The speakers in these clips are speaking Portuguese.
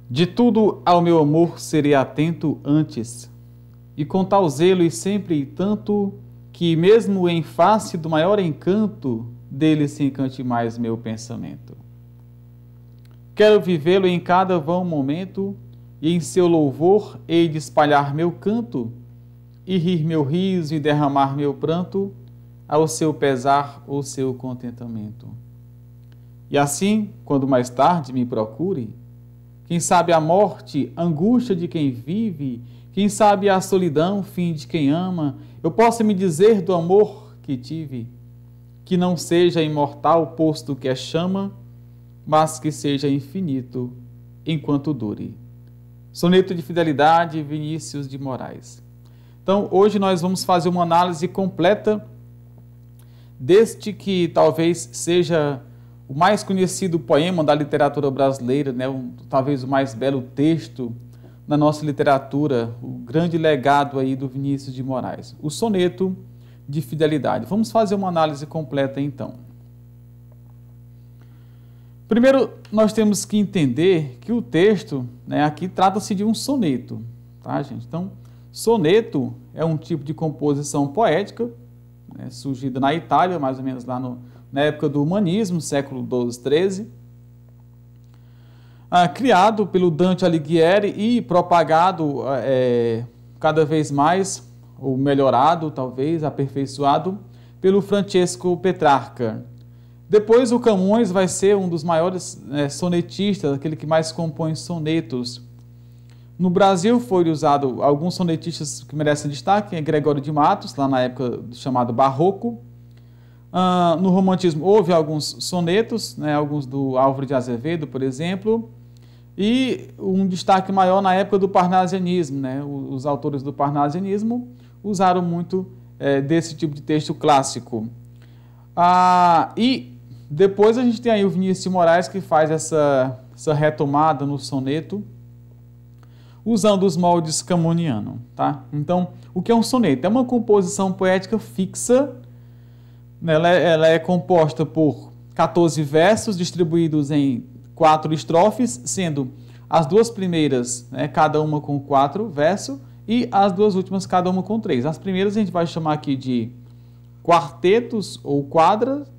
De tudo ao meu amor serei atento antes, e com tal zelo e sempre e tanto, que mesmo em face do maior encanto, dele se encante mais meu pensamento. Quero vivê-lo em cada vão momento, e em seu louvor hei de espalhar meu canto, e rir meu riso e derramar meu pranto, ao seu pesar ou seu contentamento. E assim, quando mais tarde me procure, quem sabe a morte, angústia de quem vive, quem sabe a solidão, fim de quem ama, eu posso me dizer do amor que tive, que não seja imortal posto que é chama, mas que seja infinito enquanto dure. Soneto de Fidelidade, Vinícius de Moraes. Então, hoje nós vamos fazer uma análise completa deste que talvez seja o mais conhecido poema da literatura brasileira, né? Talvez o mais belo texto da nossa literatura, o grande legado aí do Vinícius de Moraes, o Soneto de Fidelidade. Vamos fazer uma análise completa então. Primeiro, nós temos que entender que o texto, né, aqui trata-se de um soneto, tá, gente? Então, soneto é um tipo de composição poética, né, surgida na Itália, mais ou menos lá na época do humanismo, século XII, XIII, criado pelo Dante Alighieri e propagado cada vez mais, ou melhorado, talvez, aperfeiçoado, pelo Francesco Petrarca. Depois o Camões vai ser um dos maiores sonetistas, aquele que mais compõe sonetos. No Brasil foi usado alguns sonetistas que merecem destaque, Gregório de Matos, lá na época chamado Barroco. No romantismo houve alguns sonetos, né, alguns do Álvaro de Azevedo, por exemplo, e um destaque maior na época do parnasianismo, né? Os autores do parnasianismo usaram muito desse tipo de texto clássico. E depois a gente tem aí o Vinícius de Moraes, que faz essa retomada no soneto, usando os moldes camonianos, tá? Então, o que é um soneto? É uma composição poética fixa. Ela é composta por 14 versos distribuídos em 4 estrofes, sendo as duas primeiras, né, cada uma com 4 versos, e as duas últimas, cada uma com 3. As primeiras a gente vai chamar aqui de quartetos ou quadras,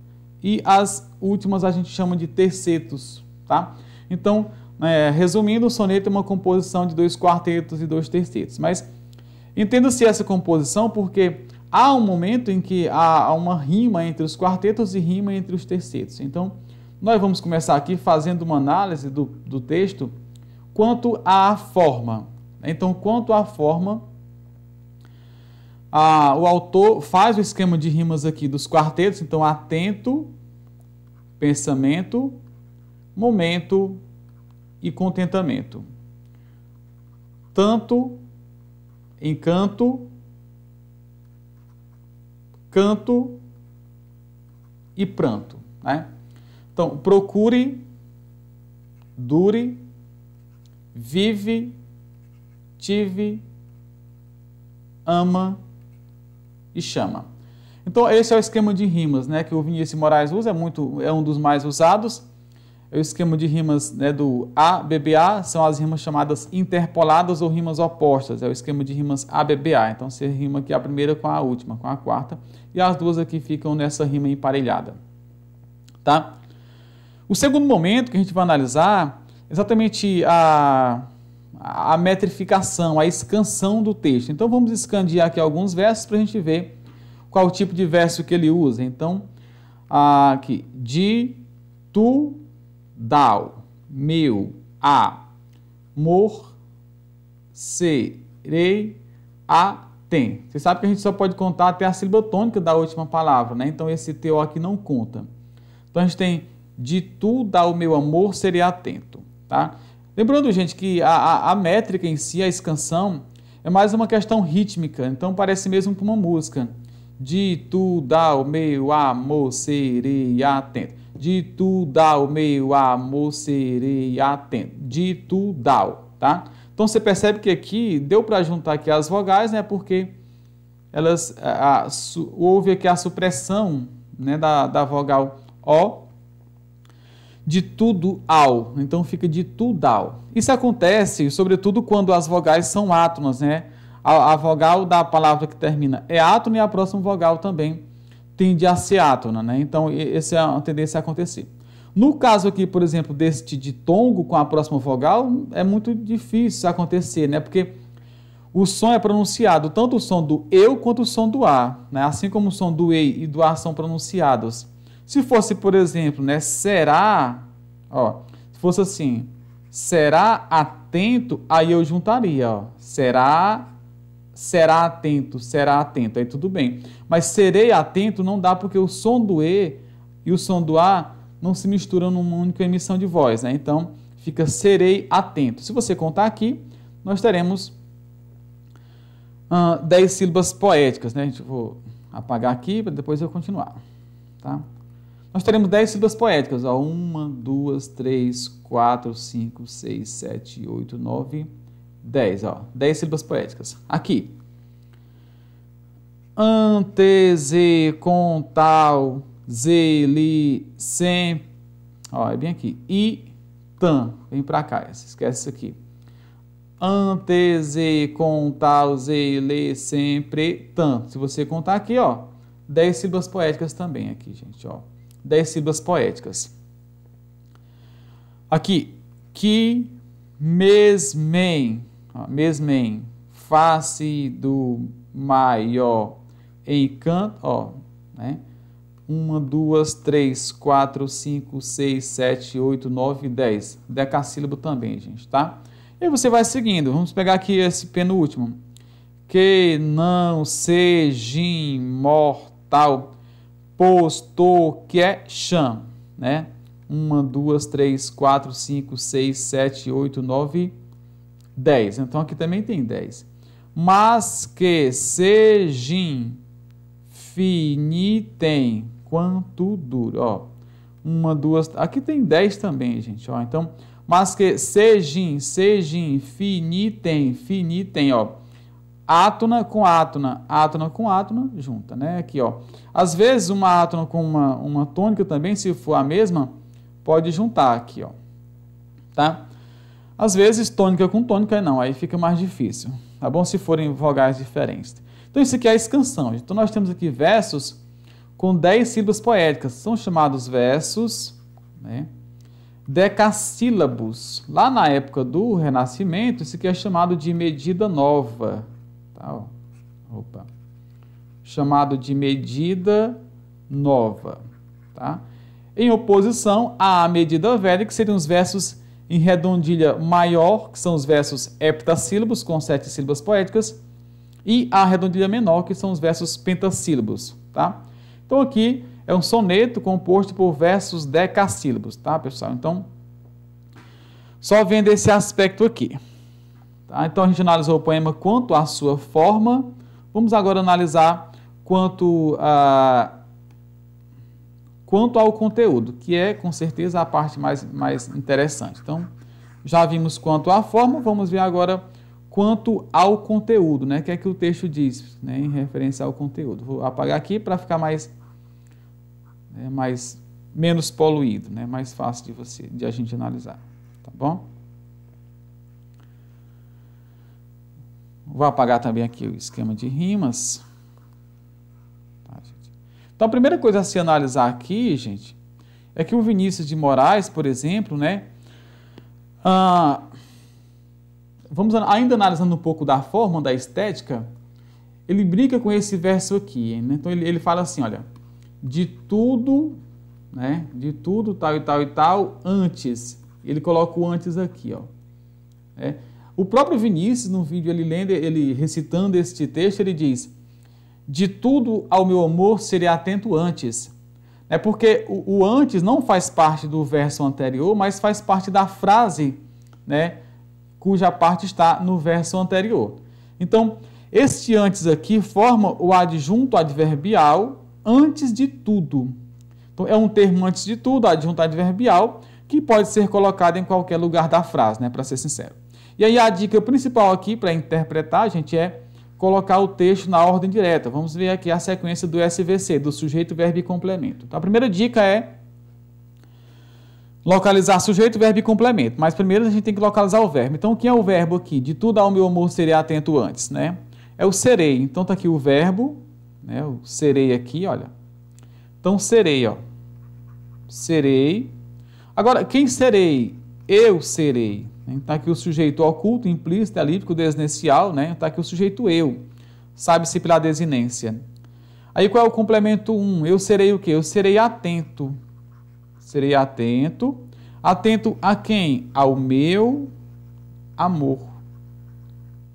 e as últimas a gente chama de tercetos, tá? Então, resumindo, o soneto é uma composição de 2 quartetos e 2 tercetos. Mas entenda-se essa composição porque há um momento em que há uma rima entre os quartetos e rima entre os tercetos. Então, nós vamos começar aqui fazendo uma análise do texto quanto à forma. Então, quanto à forma, o autor faz o esquema de rimas aqui dos quartetos. Então, atento, pensamento, momento e contentamento. Tanto, encanto, canto e pranto, né? Então, procure, dure, vive, tive, ama e chama. Então, esse é o esquema de rimas, né, que o Vinícius de Moraes usa, é um dos mais usados. É o esquema de rimas, né, do ABBA, são as rimas chamadas interpoladas ou rimas opostas. É o esquema de rimas ABBA. Então, você rima aqui a primeira com a última, com a quarta, e as duas aqui ficam nessa rima emparelhada. Tá? O segundo momento que a gente vai analisar é exatamente a metrificação, a escansão do texto. Então, vamos escandear aqui alguns versos para a gente ver qual o tipo de verso que ele usa. Então, aqui, de, tu, dau, meu, amor, serei, tem. Você sabe que a gente só pode contar até a sílaba tônica da última palavra, né? Então, esse teu aqui não conta. Então, a gente tem de tu, dau, meu amor, serei atento, tá? Lembrando, gente, que a métrica em si, a escansão, é mais uma questão rítmica. Então, parece mesmo com uma música. De tu, dau, meu amor, serei atento. De tu, dau, meu amor, serei atento. De tu, dau, tá? Então, você percebe que aqui, deu para juntar aqui as vogais, né? Porque elas, houve aqui a supressão, né, da vogal O. de tudo ao, então fica de tudal. Isso acontece, sobretudo, quando as vogais são átonas, né? A vogal da palavra que termina é átono e a próxima vogal também tende a ser átona, né? Então, essa é uma tendência a acontecer. No caso aqui, por exemplo, deste ditongo com a próxima vogal, é muito difícil acontecer, né? Porque o som é pronunciado, tanto o som do eu quanto o som do a, né? Assim como o som do ei e do a são pronunciados. Se fosse, por exemplo, né, será, ó, se fosse assim, será atento, aí eu juntaria, ó, será atento, aí tudo bem. Mas serei atento não dá porque o som do e e o som do a não se misturam numa única emissão de voz, né? Então, fica serei atento. Se você contar aqui, nós teremos 10 sílabas poéticas, né? Vou apagar aqui para depois eu continuar, tá? Nós teremos 10 sílabas poéticas, ó. 1, 2, 3, 4, 5, 6, 7, 8, 9, 10, ó. 10 sílabas poéticas. Aqui. Ante, com, tal, ze, li, sem, ó, é bem aqui. I, tan, vem pra cá, esquece isso aqui. Ante, ze, com, tal, ze, li, sempre, tan. Se você contar aqui, ó, 10 sílabas poéticas também aqui, gente, ó. 10 sílabas poéticas. Aqui, que, mesmem, ó, mesmem, face do maior encanto, ó, né? 1, 2, 3, 4, 5, 6, 7, 8, 9, 10. Decassílabo também, gente, tá? E aí você vai seguindo. Vamos pegar aqui esse penúltimo. Que não seja mortal, posto que é cham, né? 1, 2, 3, 4, 5, 6, 7, 8, 9, 10. Então aqui também tem 10. Mas que sejam finitem quanto duro, ó. 1, 2, aqui tem 10 também, gente, ó. Então, mas que sejam finitem, ó. Átona com átona junta, né? Aqui, ó. Às vezes uma átona com uma tônica também, se for a mesma, pode juntar aqui, ó. Tá? Às vezes tônica com tônica não, aí fica mais difícil, tá bom? Se forem vogais diferentes. Então isso aqui é a escansão. Então nós temos aqui versos com 10 sílabas poéticas, são chamados versos, né? Decassílabos. Lá na época do Renascimento, isso aqui é chamado de medida nova. Tá? Opa. Chamado de medida nova. Tá? Em oposição à medida velha, que seriam os versos em redondilha maior, que são os versos heptassílabos, com 7 sílabas poéticas, e a redondilha menor, que são os versos pentassílabos. Tá? Então aqui é um soneto composto por versos decassílabos, tá, pessoal? Então, só vendo esse aspecto aqui. Tá? Então, a gente analisou o poema quanto à sua forma. Vamos agora analisar quanto ao conteúdo, que é, com certeza, a parte mais interessante. Então, já vimos quanto à forma, vamos ver agora quanto ao conteúdo, né? O que é que o texto diz, né, em referência ao conteúdo. Vou apagar aqui para ficar menos poluído, né? Mais fácil de a gente analisar, tá bom? Vou apagar também aqui o esquema de rimas. Tá, gente? Então, a primeira coisa a se analisar aqui, gente, é que o Vinícius de Moraes, por exemplo, né? Vamos ainda analisando um pouco da forma, da estética, ele brinca com esse verso aqui, né? Então, ele fala assim, olha, de tudo, né? De tudo, tal e tal e tal, antes. Ele coloca o antes aqui, ó. O próprio Vinícius, no vídeo, ele recitando este texto, ele diz, de tudo ao meu amor, serei atento antes. É porque o antes não faz parte do verso anterior, mas faz parte da frase, né? Cuja parte está no verso anterior. Então, este antes aqui forma o adjunto adverbial antes de tudo. Então, é um termo antes de tudo, adjunto adverbial, que pode ser colocado em qualquer lugar da frase, né, para ser sincero. E aí a dica principal aqui para interpretar, gente, é colocar o texto na ordem direta. Vamos ver aqui a sequência do SVC, do sujeito, verbo e complemento. Então, a primeira dica é localizar sujeito, verbo e complemento. Mas primeiro a gente tem que localizar o verbo. Então, quem é o verbo aqui? De tudo ao meu amor serei atento antes, né? É o serei. Então, tá aqui o verbo, né? O serei aqui, olha. Então, serei, ó. Serei. Agora, quem serei? Eu serei. Tá aqui o sujeito oculto, implícito, elíptico, desnencial, né? Tá aqui o sujeito eu. Sabe-se pela desinência. Aí, qual é o complemento 1? Eu serei o quê? Eu serei atento. Serei atento. Atento a quem? Ao meu amor.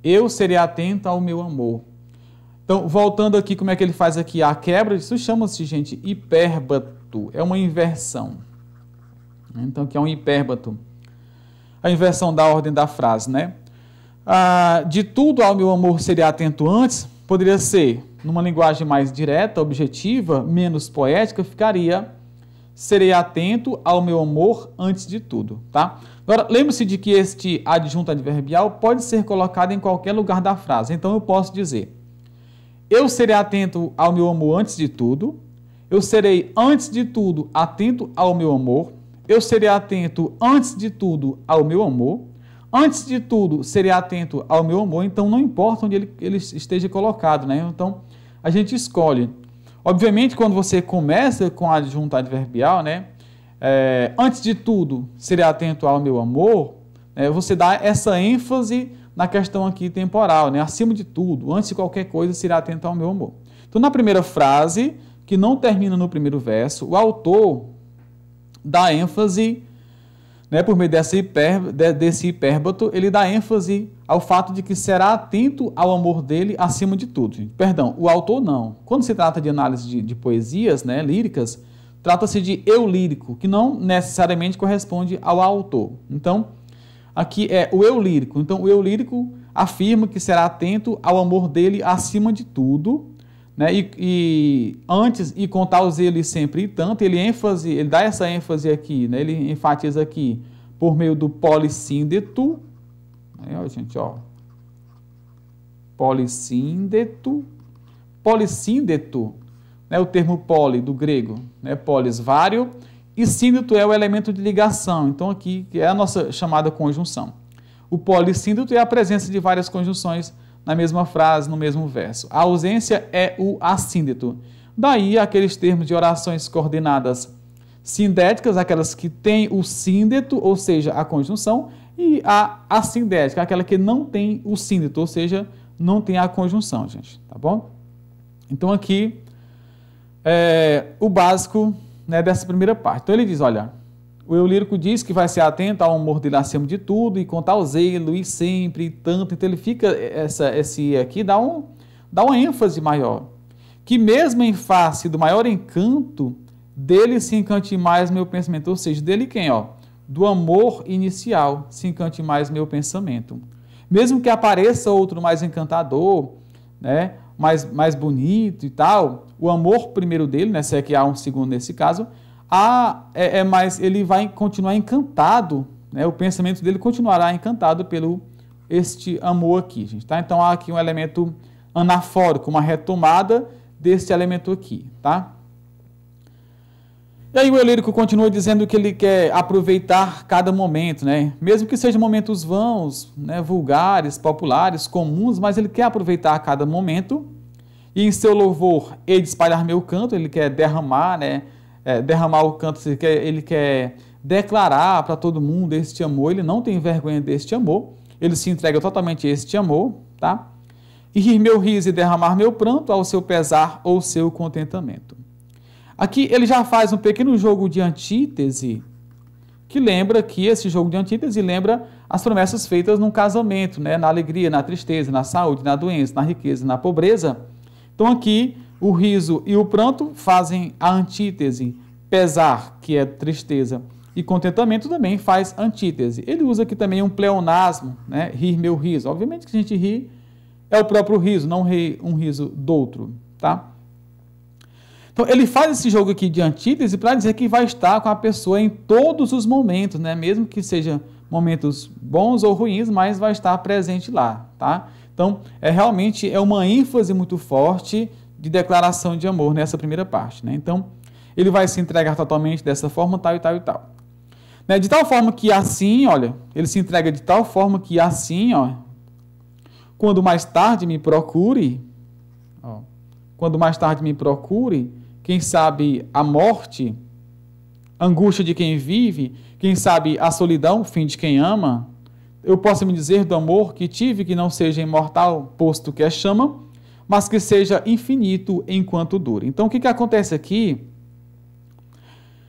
Eu serei atento ao meu amor. Então, voltando aqui, como é que ele faz aqui? A quebra, isso chama-se, gente, hipérbato. É uma inversão. Então, aqui é um hipérbato. A inversão da ordem da frase, né? De tudo ao meu amor seria atento antes, poderia ser, numa linguagem mais direta, objetiva, menos poética, ficaria serei atento ao meu amor antes de tudo, tá? Agora, lembre-se de que este adjunto adverbial pode ser colocado em qualquer lugar da frase. Então, eu posso dizer, eu serei atento ao meu amor antes de tudo, eu serei, antes de tudo, atento ao meu amor, eu serei atento, antes de tudo, ao meu amor, antes de tudo, serei atento ao meu amor. Então, não importa onde ele esteja colocado, né? Então, a gente escolhe. Obviamente, quando você começa com a adjunta adverbial, né? Antes de tudo, serei atento ao meu amor, né? Você dá essa ênfase na questão aqui temporal, né? Acima de tudo, antes de qualquer coisa, será atento ao meu amor. Então, na primeira frase, que não termina no primeiro verso, o autor dá ênfase, né, por meio desse hipérbato, ele dá ênfase ao fato de que será atento ao amor dele acima de tudo. Perdão, o autor não. Quando se trata de análise de poesias, né, líricas, trata-se de eu lírico, que não necessariamente corresponde ao autor. Então, aqui é o eu lírico. Então, o eu lírico afirma que será atento ao amor dele acima de tudo, né? E antes, e com tal zelo e sempre e tanto, ele dá essa ênfase aqui, né? Ele enfatiza aqui por meio do polissíndeto, né? Ó, gente, ó. Polissíndeto, né? O termo poli do grego, né? Polis, vário, e síndeto é o elemento de ligação. Então, aqui que é a nossa chamada conjunção. O polissíndeto é a presença de várias conjunções na mesma frase, no mesmo verso. A ausência é o assíndeto. Daí, aqueles termos de orações coordenadas sindéticas, aquelas que têm o síndeto, ou seja, a conjunção, e a assindética, aquela que não tem o síndeto, ou seja, não tem a conjunção, gente, tá bom? Então, aqui, o básico, né, dessa primeira parte. Então, ele diz, olha, o eu lírico diz que vai ser atento ao amor dele acima de tudo e com tal zelo e sempre e tanto. Então ele fica, esse aqui dá uma ênfase maior. Que mesmo em face do maior encanto, dele se encante mais meu pensamento. Ou seja, dele quem? Ó? Do amor inicial se encante mais meu pensamento. Mesmo que apareça outro mais encantador, né, mais bonito e tal, o amor primeiro dele, né, se é que há um segundo nesse caso, mas ele vai continuar encantado, né? O pensamento dele continuará encantado pelo este amor aqui, gente, tá? Então há aqui um elemento anafórico, uma retomada deste elemento aqui, tá? E aí o eu lírico continua dizendo que ele quer aproveitar cada momento, né? Mesmo que sejam momentos vãos, né? Vulgares, populares, comuns, mas ele quer aproveitar cada momento e em seu louvor ele espalhar meu canto, ele quer derramar, né? Derramar o canto, ele quer declarar para todo mundo este amor, ele não tem vergonha deste amor, ele se entrega totalmente a este amor, tá? E rir meu riso e derramar meu pranto ao seu pesar ou seu contentamento. Aqui ele já faz um pequeno jogo de antítese, que lembra que esse jogo de antítese lembra as promessas feitas num casamento, né? Na alegria, na tristeza, na saúde, na doença, na riqueza, na pobreza. Então aqui o riso e o pranto fazem a antítese, pesar, que é tristeza, e contentamento também faz antítese. Ele usa aqui também um pleonasmo, né? Rir meu riso. Obviamente que a gente ri é o próprio riso, não um riso do outro, tá? Então ele faz esse jogo aqui de antítese para dizer que vai estar com a pessoa em todos os momentos, né? Mesmo que sejam momentos bons ou ruins, mas vai estar presente lá, tá? Então, realmente uma ênfase muito forte de declaração de amor nessa primeira parte, né? Então, ele vai se entregar totalmente dessa forma, tal e tal e tal. Né? De tal forma que assim, olha, ele se entrega de tal forma que assim, ó, quando mais tarde me procure, ó, quando mais tarde me procure, quem sabe a morte, a angústia de quem vive, quem sabe a solidão, fim de quem ama, eu posso me dizer do amor que tive, que não seja imortal, posto que é chama, mas que seja infinito enquanto dure. Então, o que acontece aqui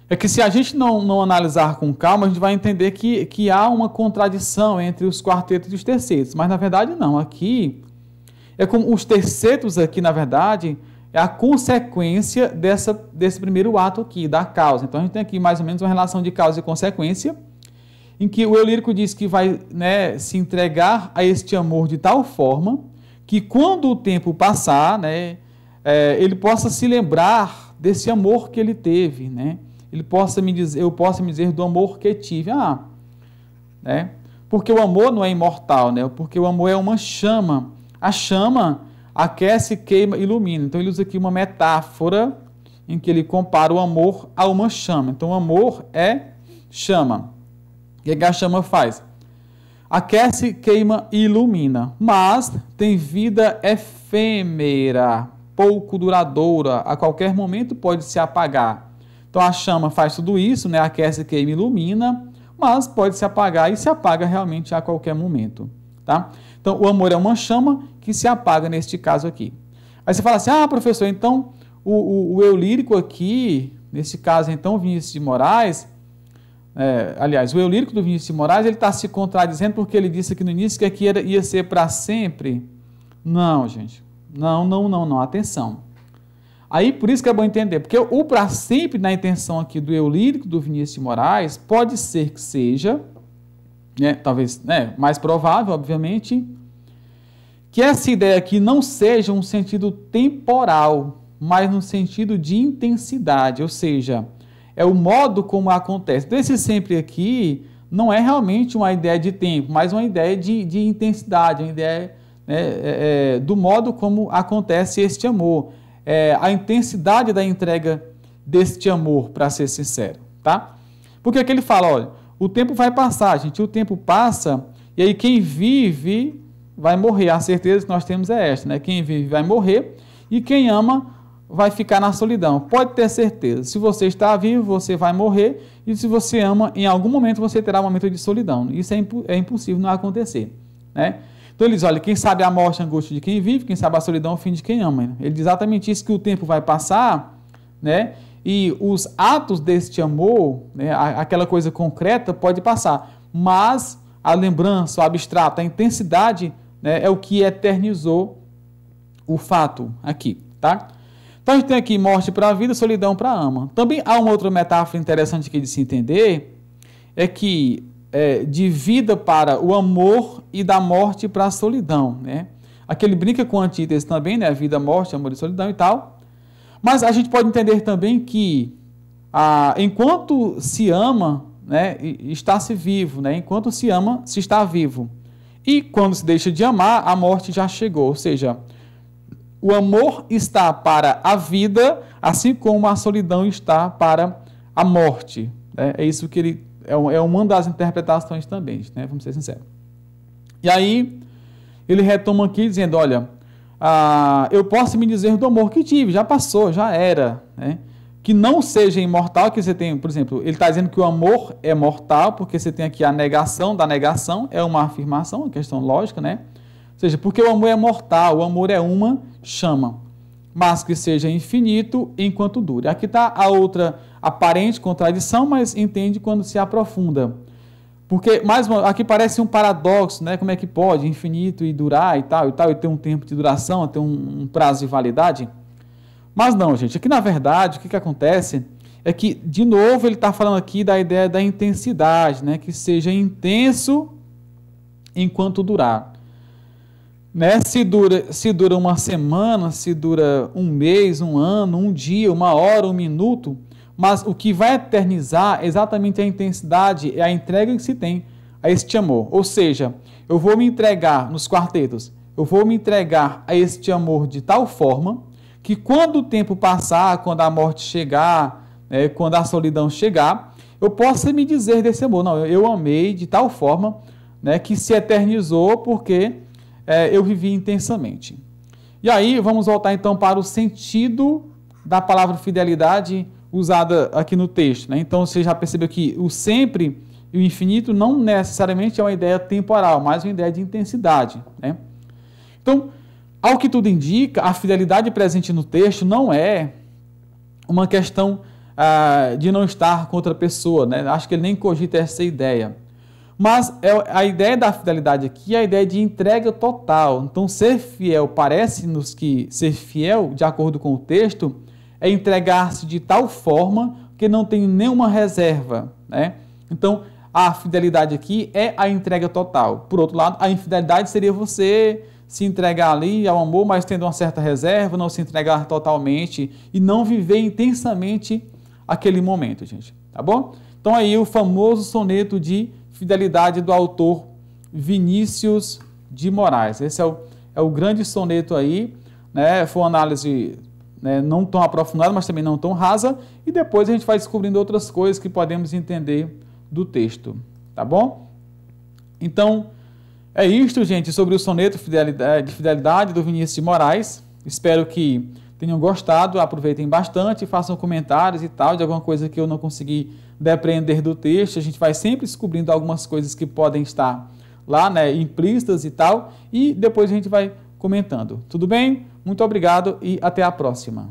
é que se a gente não analisar com calma, a gente vai entender que há uma contradição entre os quartetos e os tercetos, mas na verdade não. Aqui, é como os tercetos aqui, na verdade, é a consequência desse primeiro ato aqui, da causa. Então, a gente tem aqui mais ou menos uma relação de causa e consequência, em que o eu lírico diz que vai, né, se entregar a este amor de tal forma que quando o tempo passar, né, ele possa se lembrar desse amor que ele teve, né? Eu possa me dizer do amor que tive. Né? Porque o amor não é imortal, né? Porque o amor é uma chama. A chama aquece, queima, ilumina. Então ele usa aqui uma metáfora em que ele compara o amor a uma chama. Então o amor é chama. O que a chama faz? Aquece, queima e ilumina, mas tem vida efêmera, pouco duradoura, a qualquer momento pode se apagar. Então a chama faz tudo isso, né? Aquece, queima e ilumina, mas pode se apagar e se apaga realmente a qualquer momento. Tá? Então o amor é uma chama que se apaga neste caso aqui. Aí você fala assim, professor, então o eu lírico aqui, nesse caso então, Vinícius de Moraes, aliás, o eu lírico do Vinícius de Moraes, ele está se contradizendo porque ele disse aqui no início que aqui ia ser para sempre. Não, gente. Não. Atenção. Aí, por isso que é bom entender, porque o para sempre, na intenção aqui do eu lírico do Vinícius de Moraes, pode ser que seja, né, talvez, né, mais provável, obviamente, que essa ideia aqui não seja um sentido temporal, mas no sentido de intensidade, ou seja, é o modo como acontece. Então, esse sempre aqui não é realmente uma ideia de tempo, mas uma ideia de intensidade, uma ideia, né, do modo como acontece este amor. A intensidade da entrega deste amor, para ser sincero, tá? Porque aqui ele fala, olha, o tempo vai passar, gente, o tempo passa, e aí quem vive vai morrer. A certeza que nós temos é esta, né? Quem vive vai morrer, e quem ama vai ficar na solidão. Pode ter certeza, se você está vivo, você vai morrer, e se você ama, em algum momento você terá um momento de solidão. Isso é impossível não acontecer, né? Então ele diz, olha, quem sabe a morte, a angústia de quem vive, quem sabe a solidão, o fim de quem ama. Ele diz exatamente isso, que o tempo vai passar, né? E os atos deste amor, né, aquela coisa concreta pode passar, mas a lembrança, o abstrato, a intensidade, né, é o que eternizou o fato aqui, tá? Então a gente tem aqui morte para a vida, solidão para a ama. Também há uma outra metáfora interessante aqui de se entender, é que de vida para o amor e da morte para a solidão, né? Aqui ele brinca com a antítese também, né? Vida, morte, amor e solidão e tal. Mas a gente pode entender também que enquanto se ama, né, está-se vivo, né? Enquanto se ama, se está vivo. E quando se deixa de amar, a morte já chegou. Ou seja, o amor está para a vida, assim como a solidão está para a morte. Né? É isso que ele é uma das interpretações também, né? Vamos ser sinceros. E aí, ele retoma aqui dizendo, olha, eu posso me dizer do amor que tive, já passou, já era, né? Que não seja imortal, que você tem, por exemplo, ele está dizendo que o amor é mortal, porque você tem aqui a negação da negação, é uma afirmação, uma questão lógica, né? Ou seja, porque o amor é mortal, o amor é uma chama, mas que seja infinito enquanto dure. Aqui está a outra aparente contradição, mas entende quando se aprofunda. Porque, aqui parece um paradoxo, né? Como é que pode infinito e durar e tal, e ter um tempo de duração, ter um prazo de validade? Mas não, gente. Aqui, na verdade, o que acontece é que, de novo, ele está falando aqui da ideia da intensidade, né? Que seja intenso enquanto durar. Né? Se dura uma semana, se dura um mês, um ano, um dia, uma hora, um minuto, mas o que vai eternizar exatamente a intensidade, é a entrega que se tem a este amor. Ou seja, eu vou me entregar nos quartetos, eu vou me entregar a este amor de tal forma que quando o tempo passar, quando a morte chegar, quando a solidão chegar, eu possa me dizer desse amor. Não, eu amei de tal forma, né, que se eternizou porque eu vivi intensamente. E aí, vamos voltar então para o sentido da palavra fidelidade usada aqui no texto, né? Então, você já percebeu que o sempre e o infinito não necessariamente é uma ideia temporal, mas uma ideia de intensidade, né? Então, ao que tudo indica, a fidelidade presente no texto não é uma questão de não estar com outra pessoa, né? Acho que ele nem cogita essa ideia. Mas a ideia da fidelidade aqui é a ideia de entrega total. Então, ser fiel, parece-nos que ser fiel, de acordo com o texto, é entregar-se de tal forma que não tem nenhuma reserva, né? Então, a fidelidade aqui é a entrega total. Por outro lado, a infidelidade seria você se entregar ali ao amor, mas tendo uma certa reserva, não se entregar totalmente e não viver intensamente aquele momento, gente. Tá bom? Então, aí o famoso soneto de fidelidade do autor Vinícius de Moraes. Esse é o grande soneto aí, né? Foi uma análise, né, não tão aprofundada, mas também não tão rasa, e depois a gente vai descobrindo outras coisas que podemos entender do texto, tá bom? Então, é isto, gente, sobre o soneto de fidelidade do Vinícius de Moraes. Espero que tenham gostado, aproveitem bastante, façam comentários e tal, de alguma coisa que eu não consegui depreender do texto. A gente vai sempre descobrindo algumas coisas que podem estar lá, né, implícitas e tal, e depois a gente vai comentando. Tudo bem? Muito obrigado e até a próxima.